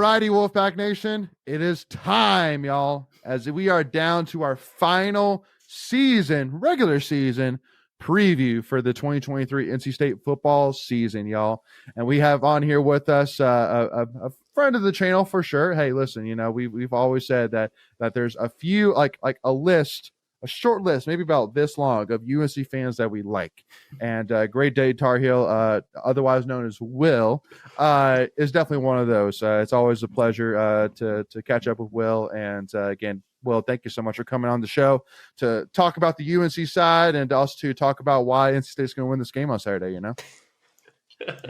righty, Wolfpack Nation. It is time, y'all, as we are down to our final regular season preview for the 2023 NC State football season, y'all. And we have on here with us a friend of the channel for sure. Hey, listen, we've always said that there's a few, like a short list, maybe about this long, of UNC fans that we like. And GreatDayTarHeel, otherwise known as Will, is definitely one of those. It's always a pleasure to catch up with Will. And again, Will, thank you so much for coming on the show to talk about the UNC side and also to talk about why NC State's going to win this game on Saturday,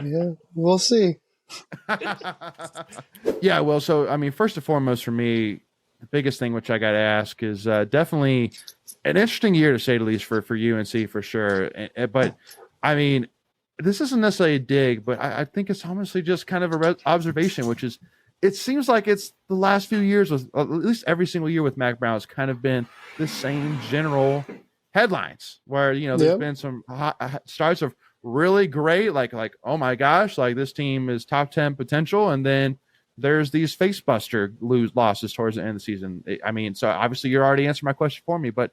Yeah, we'll see. Yeah, well, so, I mean, first and foremost for me, the biggest thing which I got to ask is definitely an interesting year, to say the least, for UNC for sure. But, I mean, this isn't necessarily a dig, but I think it's honestly just kind of a observation, which is it seems like it's the last few years, with at least every single year with Mac Brown, has kind of been the same general headlines where, there's been some starts of really great, like, oh my gosh, like this team is top 10 potential. And then there's these facebuster losses towards the end of the season. I mean, so obviously you're already answering my question for me, but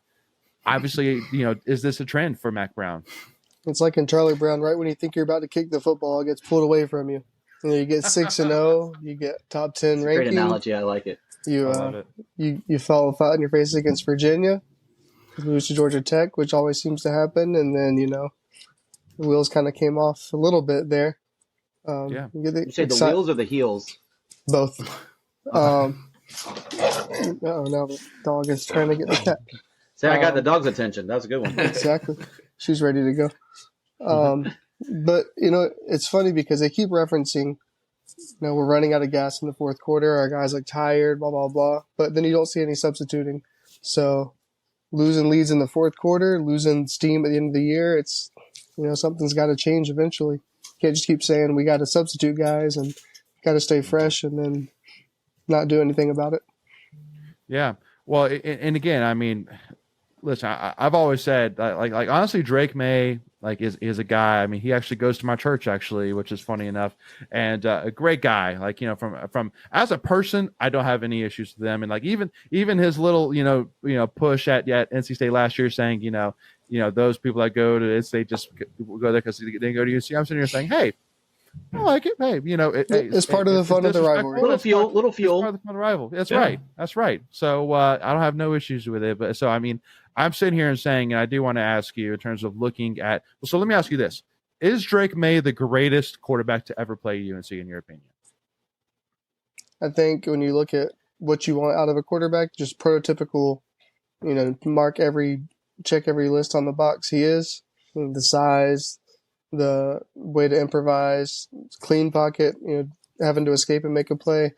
obviously, is this a trend for Mac Brown? It's like in Charlie Brown, right when you think you're about to kick the football, it gets pulled away from you. You get 6-0, you get top 10 ranking. Great analogy, I like it. You fall flat in your face against Virginia, lose to Georgia Tech, which always seems to happen, and then the wheels kind of came off a little bit there. You say the wheels or the heels? Both. Now the dog is trying to get the cat. Say, I got the dog's attention. That was a good one. Exactly. She's ready to go. But, it's funny because they keep referencing, we're running out of gas in the fourth quarter. Our guys look tired, blah, blah, blah. But then you don't see any substituting. So losing leads in the fourth quarter, losing steam at the end of the year, it's, something's got to change eventually. You can't just keep saying we got to substitute guys and got to stay fresh and then not do anything about it. Yeah. Well, and again, I mean, listen, I've always said, like honestly, Drake May, is a guy. I mean, he actually goes to my church, actually, which is funny enough, and a great guy. Like, from as a person, I don't have any issues with them. And like even his little push at NC State last year, saying those people that go to NC State just go there because they go to UNC. I'm sitting here saying, hey, I like it. Hey, it's part of the fun of the rivalry. Little fuel. It's part of the fun of the rivalry. That's right. That's right. So I don't have no issues with it. But so, I mean, I'm sitting here and saying, and I do want to ask you in terms of looking at, so let me ask you this. Is Drake May the greatest quarterback to ever play UNC in your opinion? I think when you look at what you want out of a quarterback, just prototypical, check every list on the box he is. The size, the way to improvise, clean pocket, having to escape and make a play,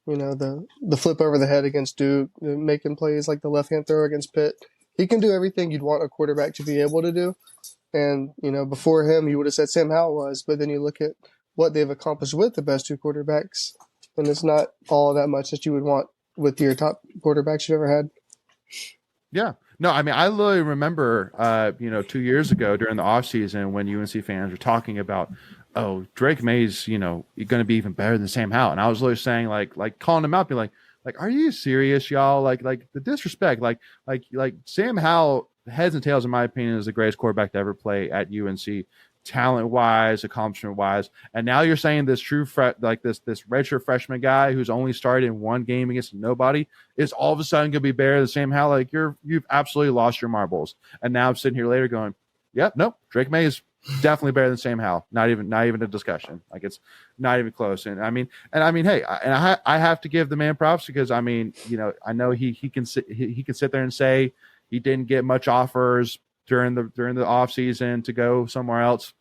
the flip over the head against Duke, making plays like the left-hand throw against Pitt. He can do everything you'd want a quarterback to be able to do. And, before him, you would have said Sam Howell was, but then you look at what they've accomplished with the best two quarterbacks, and it's not all that much that you would want with your top quarterbacks you ever had. Yeah. No, I mean, I literally remember, 2 years ago during the offseason when UNC fans were talking about, oh, Drake May's, going to be even better than Sam Howell. And I was literally saying, like calling him out, being like, are you serious, y'all? Like the disrespect, like Sam Howell, heads and tails, in my opinion, is the greatest quarterback to ever play at UNC, talent-wise, accomplishment-wise. And now you're saying this this redshirt freshman guy who's only started in one game against nobody is all of a sudden going to be better than Sam Howell. Like you've absolutely lost your marbles. And now I'm sitting here later going, yep, nope, Drake May is definitely better than Sam Howell. Not even a discussion. Like it's not even close. And I mean, hey, I have to give the man props because I mean, I know he can sit there and say he didn't get much offers during the off season to go somewhere else.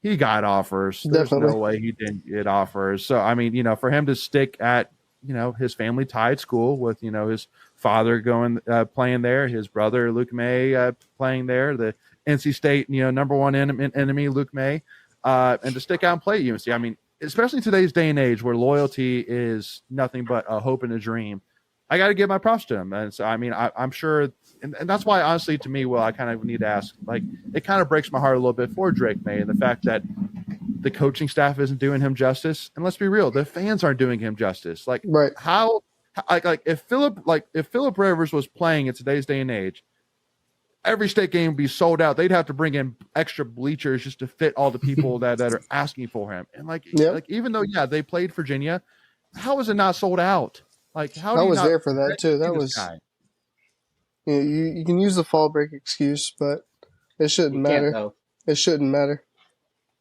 He got offers. There's no way he didn't get offers. So I mean, for him to stick at his family tied school with his father going playing there, his brother Luke May playing there, the NC State number one enemy Luke May, and to stick out and play at UNC. I mean, especially in today's day and age where loyalty is nothing but a hope and a dream. I got to give my props to him. And so, I mean, I'm sure, and that's why, honestly, to me, I kind of need to ask, like, it kind of breaks my heart a little bit for Drake May and the fact that the coaching staff isn't doing him justice, and let's be real, the fans aren't doing him justice. Like, right. how if Philip Rivers was playing in today's day and age, every state game would be sold out. They'd have to bring in extra bleachers just to fit all the people that are asking for him. And like even though they played Virginia, how is it not sold out? Like, how? I was there for that too. That was guy? You can use the fall break excuse, but it shouldn't matter. It shouldn't matter.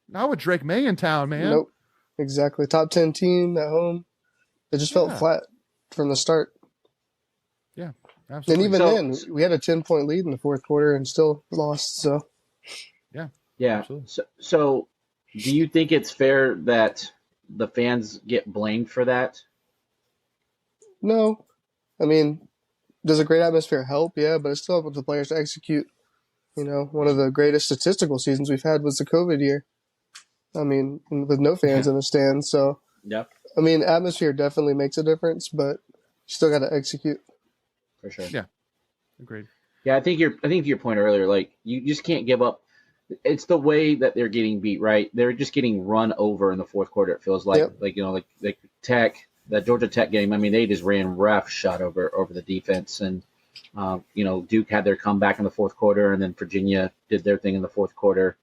Not with Drake May in town, man. Nope. Exactly. Top 10 team at home. It just felt flat from the start. Yeah, absolutely. And even then, we had a 10-point lead in the fourth quarter and still lost. So, yeah. Absolutely. So, do you think it's fair that the fans get blamed for that? No. I mean, does a great atmosphere help? Yeah, but it's still up to the players to execute. One of the greatest statistical seasons we've had was the COVID year. I mean, with no fans in the stands. So, I mean, atmosphere definitely makes a difference, but you still got to execute. For sure. Yeah. Agreed. Yeah, I think your point earlier, like, you just can't give up. It's the way that they're getting beat, right? They're just getting run over in the fourth quarter. It feels like, like Tech, that Georgia Tech game. I mean, they just ran roughshod over the defense, and Duke had their comeback in the fourth quarter, and then Virginia did their thing in the fourth quarter.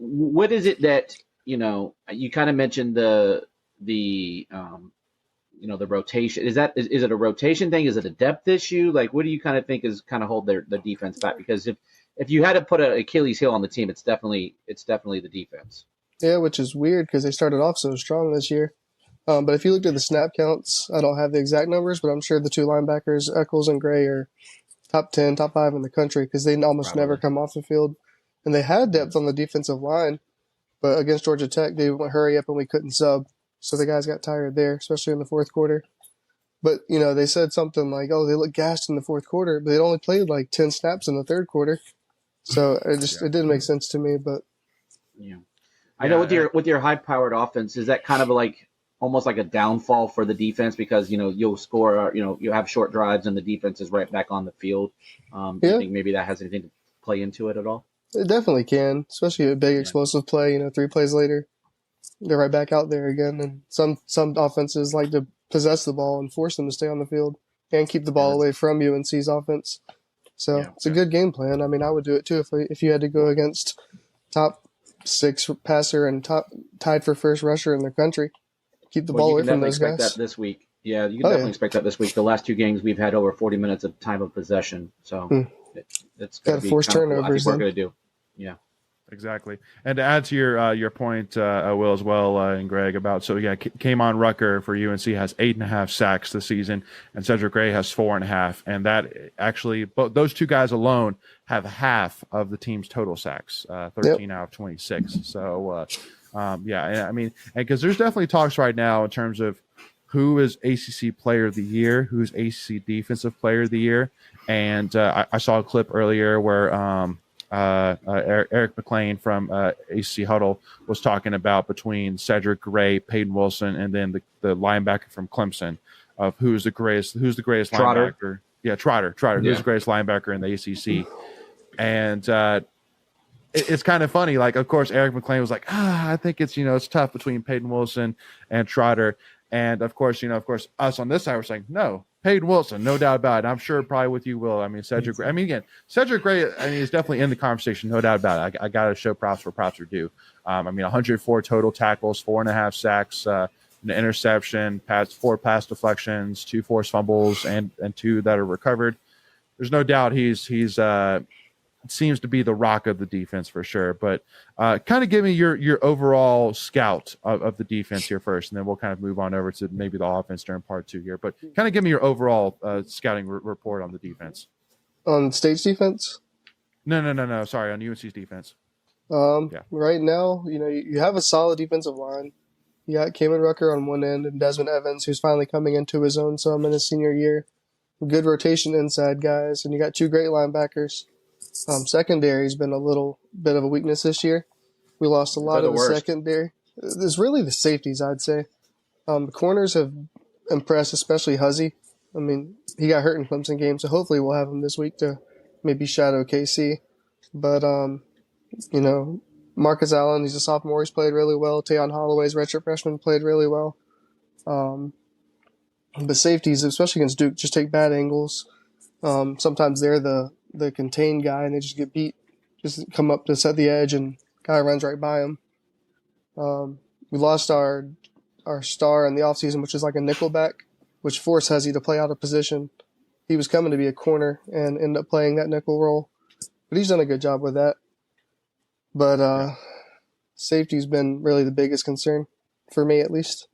What is it that you kind of mentioned the rotation? Is it a rotation thing? Is it a depth issue? Like, what do you kind of think is kind of hold the defense back? Because if you had to put an Achilles heel on the team, it's definitely the defense. Yeah, which is weird because they started off so strong this year. But if you looked at the snap counts, I don't have the exact numbers, but I'm sure the two linebackers, Eccles and Gray, are top 10, top 5 in the country because they almost never come off the field. And they had depth on the defensive line, but against Georgia Tech, they went hurry up and we couldn't sub. So the guys got tired there, especially in the fourth quarter. But, they said something like, oh, they look gassed in the fourth quarter, but they only played like 10 snaps in the third quarter. So it didn't make sense to me, but. Yeah. I know with your high-powered offense, is that kind of almost like a downfall for the defense because, you'll score, you have short drives and the defense is right back on the field. Do you think maybe that has anything to play into it at all? It definitely can, especially a big explosive play, 3 plays later. They're right back out there again. And some offenses like to possess the ball and force them to stay on the field and keep the ball away from UNC's offense. So it's a good game plan. I mean, I would do it too if you had to go against top 6 passer and tied for first rusher in the country. Keep the ball away from those guys. That this week. Yeah, you can definitely expect that this week. The last 2 games, we've had over 40 minutes of time of possession. So it's got to force turnovers. We're going to do. Yeah. Exactly. And to add to your point, Will, as well, and Greg, about, K'Mon Rucker for UNC has 8.5 sacks this season, and Cedric Gray has 4.5. And that actually, those 2 guys alone have half of the team's total sacks, 13 out of 26. So, I mean, because there's definitely talks right now in terms of who is ACC Player of the Year, who's ACC Defensive Player of the Year. And I saw a clip earlier where Eric McLean from ACC Huddle was talking about between Cedric Gray, Peyton Wilson, and then the linebacker from Clemson of who's the greatest Trotter. linebacker. Yeah, Trotter. Who's the greatest linebacker in the ACC? And it's kind of funny. Like, of course, Eric McLean was like, I think it's it's tough between Peyton Wilson and Trotter. And of course, us on this side were saying, no, Peyton Wilson, no doubt about it. I'm sure probably with you, Will. I mean, Cedric Gray. I mean, again, Cedric Gray, is definitely in the conversation, no doubt about it. I got to show props where props are due. 104 total tackles, 4.5 sacks, an interception, 4 pass deflections, 2 forced fumbles, and 2 that are recovered. There's no doubt he's seems to be the rock of the defense for sure. But kind of give me your overall scout of the defense here first, and then we'll kind of move on over to maybe the offense during part 2 here. But kind of give me your overall scouting report on the defense. On State's defense? No. Sorry, on UNC's defense. Right now, you have a solid defensive line. You got K'Mon Rucker on one end and Desmond Evans, who's finally coming into his own some in his senior year. Good rotation inside guys, and you got 2 great linebackers. Secondary's been a little bit of a weakness this year. We lost a lot of the secondary. There's really the safeties, I'd say. The corners have impressed, especially Huzzy. I mean, he got hurt in Clemson game, so hopefully we'll have him this week to maybe shadow KC. But Marcus Allen, he's a sophomore, he's played really well. Tayon Holloway's redshirt freshman played really well. But safeties, especially against Duke, just take bad angles. Sometimes they're the contained guy and they just get beat. Just come up to set the edge and guy runs right by him. We lost our star in the offseason, which is like a nickelback, which forced Hezzy to play out of position. He was coming to be a corner and ended up playing that nickel role. But he's done a good job with that. But safety's been really the biggest concern, for me at least.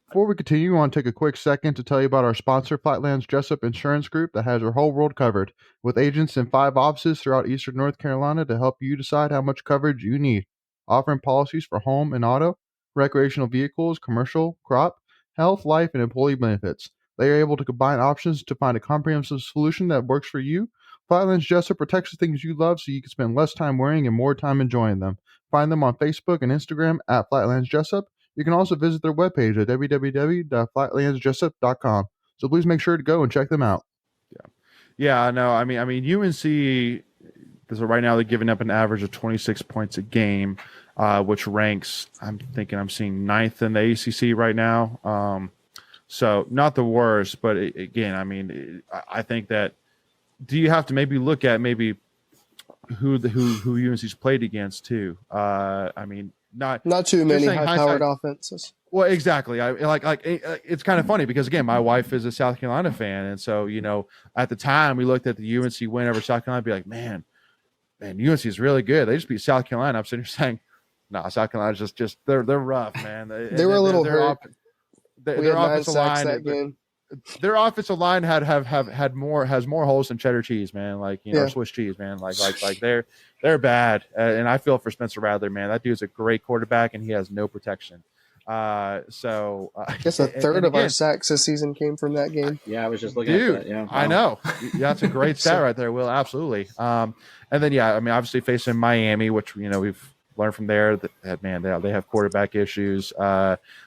Before we continue, I want to take a quick second to tell you about our sponsor, Flatlands Jessup Insurance Group, that has your whole world covered, with agents in 5 offices throughout eastern North Carolina to help you decide how much coverage you need. Offering policies for home and auto, recreational vehicles, commercial, crop, health, life, and employee benefits. They are able to combine options to find a comprehensive solution that works for you. Flatlands Jessup protects the things you love so you can spend less time worrying and more time enjoying them. Find them on Facebook and Instagram at Flatlands Jessup. You can also visit their webpage at www.flatlandsjessup.com. So please make sure to go and check them out. Yeah, no, I mean, UNC, because right now they're giving up an average of 26 points a game, which ranks, I'm seeing 9th in the ACC right now. So not the worst, but again, I mean, I think that, do you have to maybe look at maybe who UNC's played against too? I mean, not too many high-powered offenses. Well, exactly. I like it's kind of funny because again, my wife is a South Carolina fan, and so at the time we looked at the UNC win over South Carolina, be like, man, UNC is really good. They just beat South Carolina. I'm sitting here saying, no, South Carolina's just they're rough, man. They were a little hurt. Their offensive line that game. Their offensive line has more holes than cheddar cheese, man. Swiss cheese, man. Like they're bad, and I feel for Spencer Rattler, man. That dude's a great quarterback, and he has no protection. I guess a third of our sacks this season came from that game. Yeah, I was just looking at that. Yeah, wow. I know. That's a great stat right there, Will. Absolutely. And then I mean, obviously facing Miami, which we've learned from there that man, they have quarterback issues.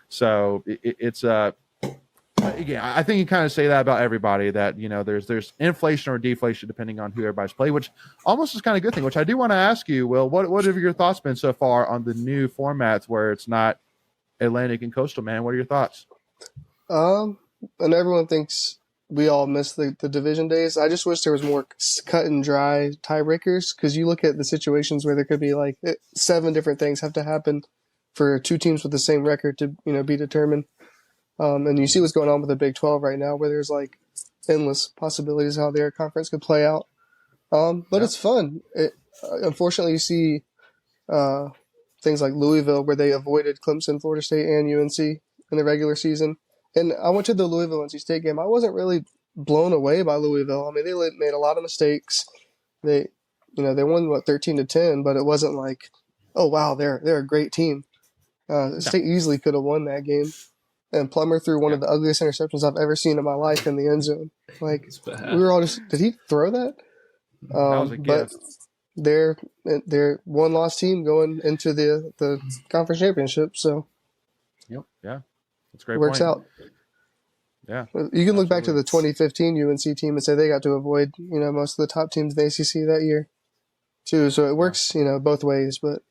So it's again, I think you kind of say that about everybody, that there's inflation or deflation depending on who everybody's played, which almost is kind of a good thing. Which I do want to ask you, Will, what have your thoughts been so far on the new formats where it's not Atlantic and Coastal, man? What are your thoughts? And everyone thinks we all miss the division days. I just wish there was more cut and dry tiebreakers, because you look at the situations where there could be like 7 different things have to happen for 2 teams with the same record to be determined. And you see what's going on with the Big 12 right now, where there's like endless possibilities how their conference could play out. But it's fun. Unfortunately, you see things like Louisville, where they avoided Clemson, Florida State, and UNC in the regular season. And I went to the Louisville-NC State game. I wasn't really blown away by Louisville. I mean, they made a lot of mistakes. They won 13-10, but it wasn't like, oh wow, they're a great team. State easily could have won that game. And Plummer threw one of the ugliest interceptions I've ever seen in my life in the end zone. Like, we were all just, did he throw that? That was a gift. But they're one-loss team going into the conference championship. So, yeah, that's a great. It works out. Yeah, you can look back to the 2015 UNC team and say they got to avoid most of the top teams in the ACC that year, too. So it works both ways, but.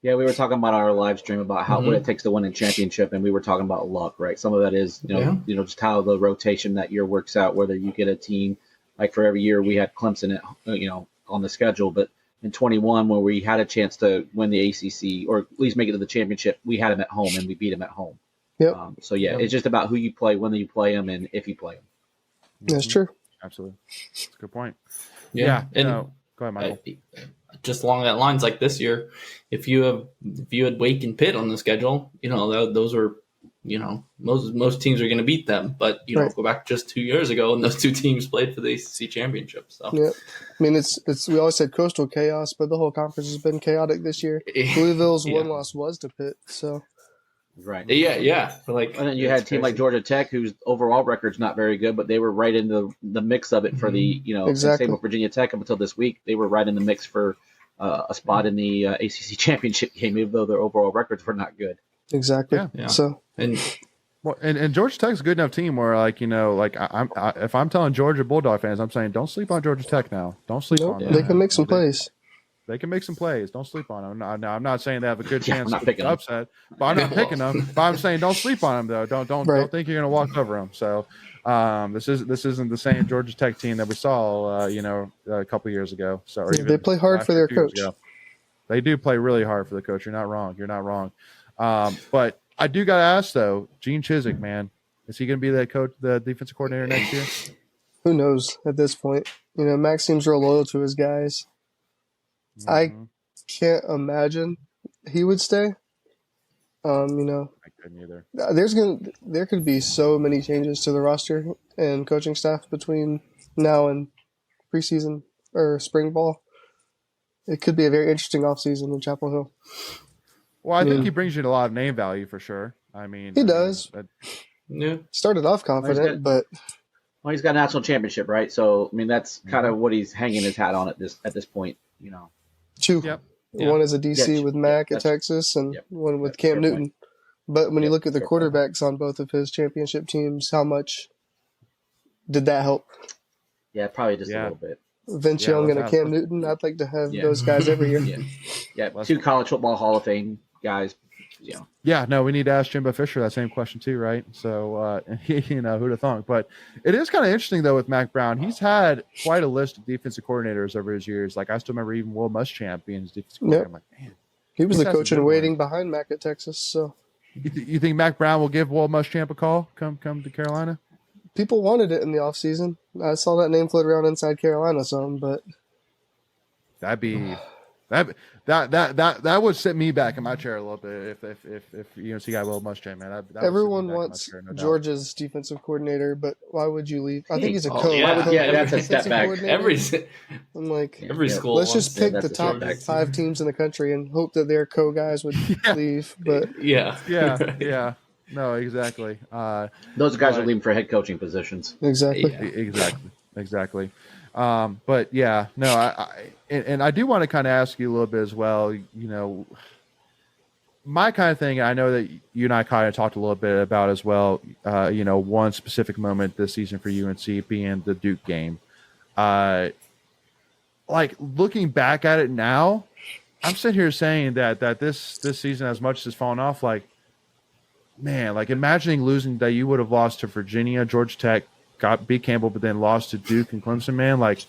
Yeah, we were talking about our live stream about what it takes to win a championship, and we were talking about luck, right? Some of that is, just how the rotation that year works out. Whether you get a team, like for every year we had Clemson, on the schedule, but in 21, where we had a chance to win the ACC or at least make it to the championship, we had them at home and we beat them at home. Yep. It's just about who you play, when you play them, and if you play them. That's true. Absolutely, that's a good point. Yeah. Go ahead, Michael. Just along that lines, like this year, if you had Wake and Pitt on the schedule, those are, most teams are going to beat them. But right. Go back just 2 years ago, and those 2 teams played for the ACC championship. So yeah, I mean, it's we always said coastal chaos, but the whole conference has been chaotic this year. Louisville's one loss was to Pitt, so. Right. Yeah. And then you had a team like Georgia Tech, whose overall record's not very good, but they were right in the mix of it for the, exactly. Same with Virginia Tech up until this week. They were right in the mix for a spot in the ACC championship game, even though their overall records were not good. Exactly. Yeah. So. And Georgia Tech's a good enough team where, if I'm telling Georgia Bulldog fans, I'm saying don't sleep on Georgia Tech now. Don't sleep on them. They can make some plays. They can make some plays. Don't sleep on them. Now, I'm not saying they have a good Yeah, I'm chance not to picking them. upset, but I'm not picking them. But I'm saying don't sleep on them though. Don't Right. think you're going to walk over them. So this isn't the same Georgia Tech team that we saw a couple years ago. So or Yeah, even they play hard last for year, their 2 years coach. ago. They do play really hard for the coach. You're not wrong. You're not wrong. But I do got to ask though, Gene Chizik, man, is he going to be the coach, the defensive coordinator next year? Who knows at this point? Mac seems real loyal to his guys. I can't imagine he would stay. I couldn't either. There could be so many changes to the roster and coaching staff between now and preseason or spring ball. It could be a very interesting offseason in Chapel Hill. Well, I think he brings you a lot of name value for sure. He does. Yeah. Started off confident, but he's got a national championship, right? So I mean, that's kind of what he's hanging his hat on at this point. two. Yep. One is a DC with Mac at that's- Texas, and one with Fair Cam point. Newton. But when you look at the fair point. quarterbacks on both of his championship teams, how much did that help? Yeah, probably just Yeah. a little bit. Vince Yeah, Young and a let's Cam have- Newton. I'd like to have Yeah. those guys every year. Yeah, 2 college football Hall of Fame guys. Yeah, no, we need to ask Jimbo Fisher that same question too, wrait? So, who'd have thought? But it is kind of interesting though with Mac Brown. He's had quite a list of defensive coordinators over his years. Like I still remember even Will Muschamp being his defensive coordinator. Yep. I'm like, man, He was These the guys are coach good in waiting ones. behind Mac at Texas. So you think Mac Brown will give Will Muschamp a call? Come to Carolina? people wanted it in the offseason. I saw that name float around inside Carolina some, but That'd be that would sit me back in my chair a little bit if UNC got Will Muschamp, man. That would sit me everyone back in my wants chair, no doubt. Georgia's defensive coordinator. But why would you leave? I think he's a Oh, coach. yeah. coach, Yeah, that's a step defensive back. coordinator. Every I'm like, every Yeah. school. let's just pick that's the a step top back. 5 teams in the country and hope that their co-guys would leave. But Yeah. Yeah. No, exactly. Those guys are But- leaving for head coaching positions. exactly. Yeah. Exactly. But yeah, no, I do want to kind of ask you a little bit as well. My kind of thing, I know that you and I kind of talked a little bit about as well. One specific moment this season for UNC being the Duke game. Like looking back at it now, I'm sitting here saying that this season, as much as it's fallen off, like man, like imagining losing that you would have lost to Virginia, Georgia Tech, beat Campbell, but then lost to Duke and Clemson, man, like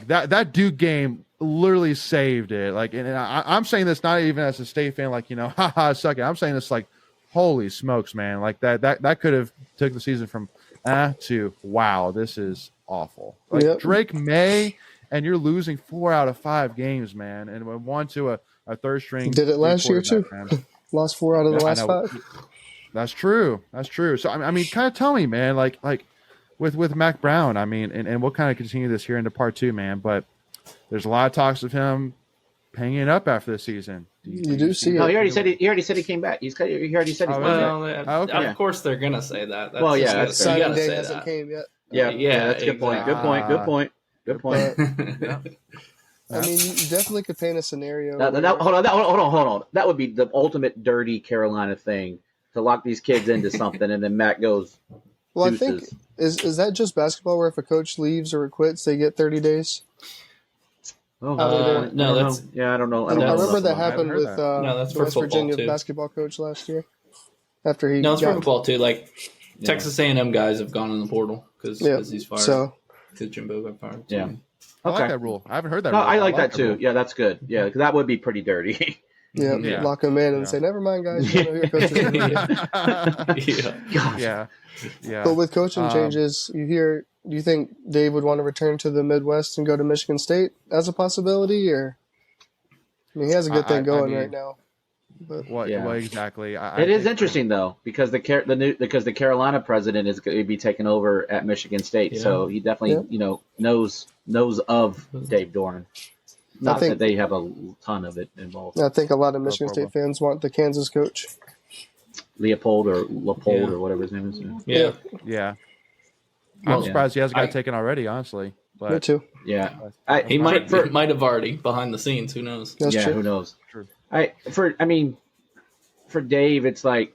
that Duke game literally saved it. Like, and I'm saying this not even as a State fan, like, haha, suck it. I'm saying this like, holy smokes, man. Like that could have took the season from to wow, this is awful. Like Yep. Drake May, and you're losing 4 out of 5 games, man, and one to a third string. Did it last year too. quarterback, man. Lost 4 out of the I last know. 5. That's true. So I mean, kind of tell me, man, like with Mac Brown, I mean, and we'll kind of continue this here into part 2, man. But there's a lot of talks of him hanging up after this season. You do see No, it. he already said he came back. He already said he's Oh, coming back. Well, Okay. of course they're gonna say that. That's Well, yeah, just- that's you Signing gotta day say hasn't that. came yet. Yeah, that's a good point. exactly. Good point. I mean, you definitely could paint a scenario. Hold on. That would be the ultimate dirty Carolina thing to lock these kids into something, and then Matt goes. Well, I deuces. think is that just basketball where if a coach leaves or quits, they get 30 days? Oh, no, that's- I don't know. I remember enough that about happened heard with that. No, that's the for West football, Virginia too. basketball coach last year. After he No, it's for got football too. Like Yeah. Texas A&M guys have gone in the portal because he's fired. so Because Jimbo got fired. Yeah. I like Okay. that rule. I haven't heard that. No, rule. I like that too. rule. Yeah, that's good. Yeah, 'cause that would be pretty dirty. yeah, Yeah. lock him in and Yeah. say, never mind, guys. You know who your coach is gonna be." Yeah. Gosh. yeah. But with coaching Um, changes, do you think Dave would want to return to the Midwest and go to Michigan State as a possibility, or? I mean, he has a good thing going mean- right now. But What exactly? It is interesting though because the Carolina president is going to be taking over at Michigan State, Yeah. so he definitely knows of Dave Doran. Not think- that they have a ton of it involved. I think a lot of Michigan problem. State fans want the Kansas coach. Leopold or Leopold Yeah. or whatever his name is. Yeah. Yeah. Well, I'm surprised he hasn't got I- taken already, honestly. Me But too. Yeah, He might for- might have already behind the scenes. Who knows? That's yeah, true. who knows? True. For Dave, it's like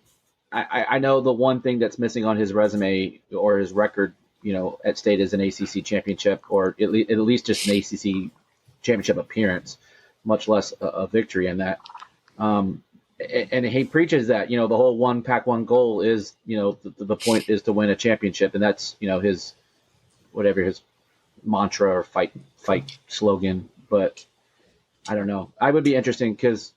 I know the one thing that's missing on his resume or his record, at State is an ACC championship or at least just an ACC championship appearance. much less a victory in that. And he preaches that, the whole one pack one goal is, the point is to win a championship, and that's, his mantra or fight slogan. But I don't know. I would be interesting because,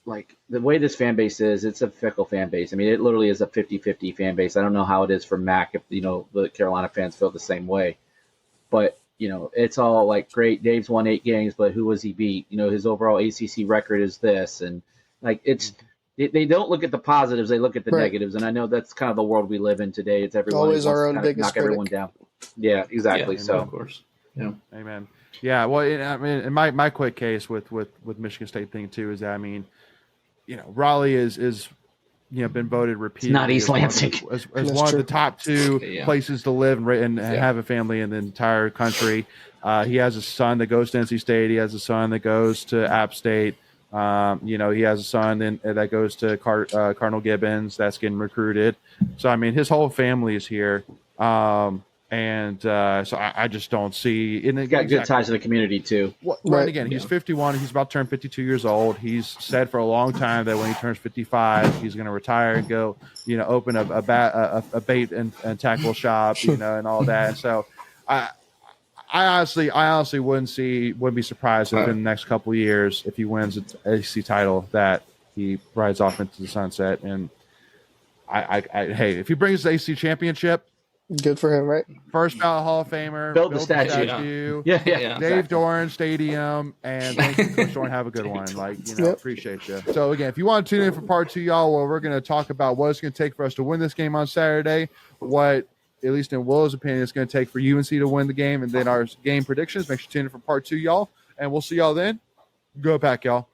like, the way this fan base is, it's a fickle fan base. I mean, it literally is a 50-50 fan base. I don't know how it is for Mac if, the Carolina fans feel the same way. But, it's all like, great, Dave's won 8 games, but who was he beat? His overall ACC record is this. And, like, they don't look at the positives, they look at the negatives. And I know that's kind of the world we live in today. It's everyone always our own kind biggest knock critic. everyone down. Yeah, exactly. Yeah, so, of course. Yeah. Amen. Yeah. Well, I mean, in my quick case with Michigan State thing too is that, I mean, Raleigh is been voted repeatedly not East Lansing. as one of the top 2 Yeah. places to live and have a family in the entire country. He has a son that goes to NC State. He has a son that goes to App State. He has a son that goes to Cardinal Gibbons that's getting recruited. So, I mean, his whole family is here. So I just don't see. He's got good ties to the community too. Right. Again, he's 51. He's about to turn 52 years old. He's said for a long time that when he turns 55, he's going to retire and go, open a bait and tackle shop, and all that. So, I honestly wouldn't be surprised if in the next couple of years, if he wins an ACC title, that he rides off into the sunset. And hey, if he brings the ACC championship. Good for him, right? First ballot Hall of Famer. Build the statue. Yeah. Dave Exactly. Dorn Stadium. And thank you, Coach Dorn. Have a good one. Appreciate you. So, again, if you want to tune in for part 2, y'all, where we're going to talk about what it's going to take for us to win this game on Saturday, what, at least in Will's opinion, it's going to take for UNC to win the game, and then our game predictions. Make sure to tune in for part 2, y'all. And we'll see y'all then. Go back, y'all.